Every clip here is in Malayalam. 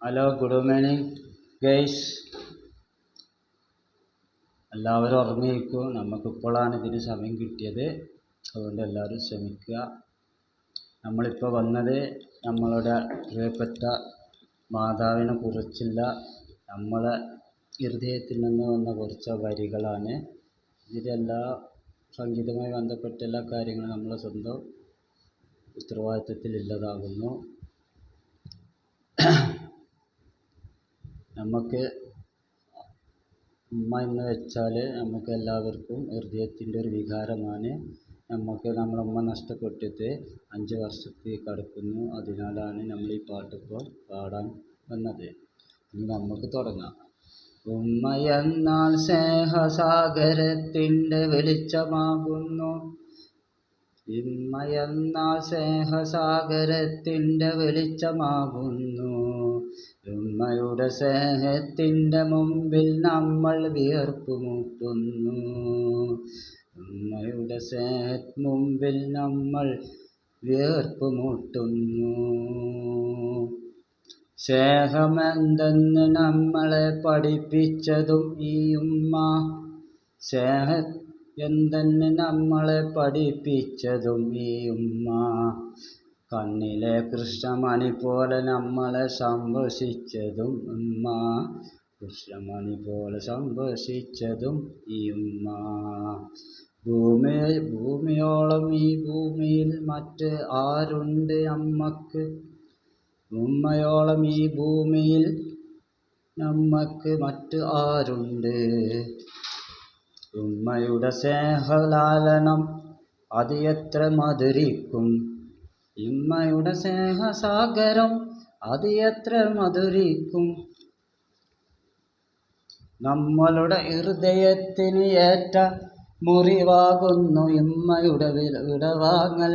Hello, good evening guys. എല്ലാവരും ഉറങ്ങിയിരിക്കും. നമുക്കിപ്പോഴാണ് ഇതിന് സമയം കിട്ടിയത്. അതുകൊണ്ട് എല്ലാവരും ക്ഷമിക്കുക. നമ്മളിപ്പോൾ വന്നത് നമ്മളുടെ പ്രിയപ്പെട്ട മാതാവിനെ കുറിച്ചുള്ള നമ്മളെ ഹൃദയത്തിൽ നിന്ന് വന്ന കുറച്ച് വരികളാണ്. ഇതിലെല്ലാ സംഗീതവുമായി ബന്ധപ്പെട്ട എല്ലാ കാര്യങ്ങളും നമ്മളെ സ്വന്തം ഉത്തരവാദിത്വത്തിലുള്ളതാകുന്നു. നമുക്ക് ഉമ്മ എന്ന് വെച്ചാൽ നമുക്ക് എല്ലാവർക്കും ഹൃദയത്തിൻ്റെ ഒരു വികാരമാണ്. നമ്മളെ ഉമ്മ നഷ്ടപ്പെട്ടിട്ട് 5 വർഷത്തിൽ കടക്കുന്നു. അതിനാലാണ് നമ്മൾ ഈ പാട്ടിപ്പോൾ പാടാൻ വന്നത്. ഇനി നമുക്ക് തുടങ്ങാം. ഉമ്മയെന്നാൽ സ്നേഹസാഗരത്തിൻ്റെ വെളിച്ചമാകുന്നു. ഉമ്മയെന്നാൽ സ്നേഹസാഗരത്തിൻ്റെ വെളിച്ചമാകുന്നു. ഉമ്മയുടെ സ്നേഹത്തിൻ്റെ മുമ്പിൽ നമ്മൾ വിയർപ്പുമുട്ടുന്നു. ഉമ്മയുടെ മുമ്പിൽ നമ്മൾ വിയർപ്പുമുട്ടുന്നു. സ്നേഹമെന്തെന്ന് നമ്മളെ പഠിപ്പിച്ചതും ഈ ഉമ്മ. എന്തെന്ന് നമ്മളെ പഠിപ്പിച്ചതും ഈ ഉമ്മ. കണ്ണിലെ കൃഷ്ണമണി പോലെ നമ്മളെ സംരക്ഷിച്ചതും ഉമ്മ. കൃഷ്ണമണി പോലെ സംരക്ഷിച്ചതും ഈ ഉമ്മ. ഭൂമിയോളം ഈ ഭൂമിയിൽ മറ്റ് ആരുണ്ട് അമ്മക്ക്? ഉമ്മയോളം ഈ ഭൂമിയിൽ നമ്മക്ക് മറ്റ് ആരുണ്ട്? ഉമ്മയുടെ സ്നേഹലാലനം അത് എത്ര മധുരിക്കും. ഉമ്മയുടെ സ്നേഹസാഗരം അത് എത്ര മധുരിക്കും. നമ്മളുടെ ഹൃദയത്തിന് ഏറ്റ മുറിവാകുന്നു ഉമ്മയുടെ വിടവാങ്ങൽ.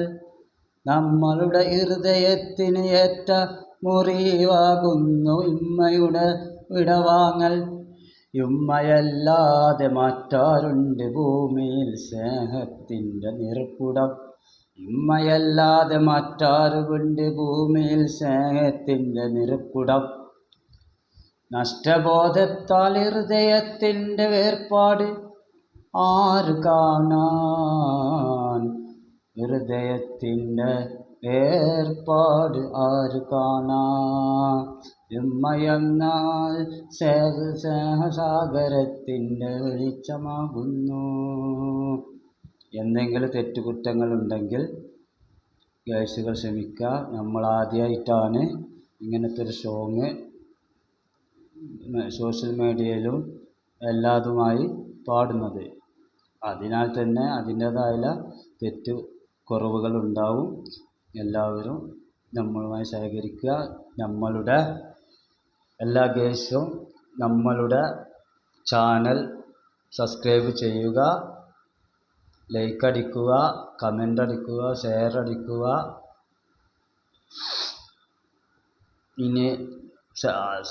നമ്മളുടെ ഹൃദയത്തിന് ഏറ്റ മുറിവാകുന്നു ഉമ്മയുടെ വിടവാങ്ങൽ. ഉമ്മയല്ലാതെ മറ്റാരുണ്ട് ഭൂമിയിൽ സ്നേഹത്തിൻ്റെ നിറകുടം. ഉമ്മയല്ലാതെ മറ്റാരുണ്ട് ഭൂമിയിൽ സ്നേഹത്തിൻ്റെ നിറകുടം. നഷ്ടബോധത്താൽ ഹൃദയത്തിൻ്റെ വേർപാട് ആര് കാണാൻ? ഹൃദയത്തിൻ്റെ വേർപാട് ആര് കാണാൻ? ഉമ്മയെന്നാൽ സ്നേഹസാഗരത്തിൻ്റെ വെളിച്ചമാകുന്നു. എന്തെങ്കിലും തെറ്റുകുറ്റങ്ങളുണ്ടെങ്കിൽ ഗൈസുകൾ ക്ഷമിക്കുക. നമ്മൾ ആദ്യമായിട്ടാണ് ഇങ്ങനത്തെ ഒരു സോങ് സോഷ്യൽ മീഡിയയിലും എല്ലാതുമായി പാടുന്നത്. അതിനാൽ തന്നെ അതിൻ്റേതായ തെറ്റു കുറവുകളുണ്ടാവും. എല്ലാവരും നമ്മളുമായി സഹകരിക്കുക. നമ്മളുടെ എല്ലാ ഗൈസും നമ്മളുടെ ചാനൽ സബ്സ്ക്രൈബ് ചെയ്യുക, ലൈക്ക് അടിക്കുക, കമൻ്റ് അടിക്കുക, ഷെയർ അടിക്കുക. ഇനി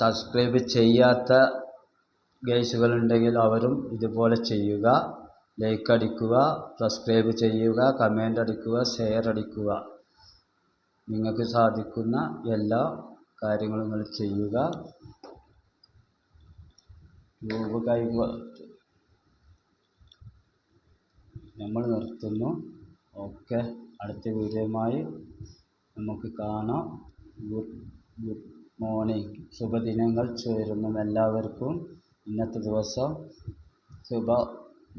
സബ്സ്ക്രൈബ് ചെയ്യാത്ത ഗൈസുകളുണ്ടെങ്കിൽ അവരും ഇതുപോലെ ചെയ്യുക. ലൈക്ക് അടിക്കുക, സബ്സ്ക്രൈബ് ചെയ്യുക, കമൻ്റ് അടിക്കുക, ഷെയർ അടിക്കുക. നിങ്ങൾക്ക് സാധിക്കുന്ന എല്ലാ കാര്യങ്ങളും നിങ്ങൾ ചെയ്യുക. നമ്മൾ നിർത്തുന്നു. ഓക്കെ, അടുത്ത വീഡിയോയുമായി നമുക്ക് കാണാം. Good morning. ശുഭദിനങ്ങൾ ചേരുന്നു എല്ലാവർക്കും. ഇന്നത്തെ ദിവസം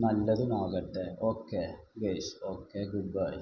നല്ലതുമാകട്ടെ. Okay guys, okay, good by.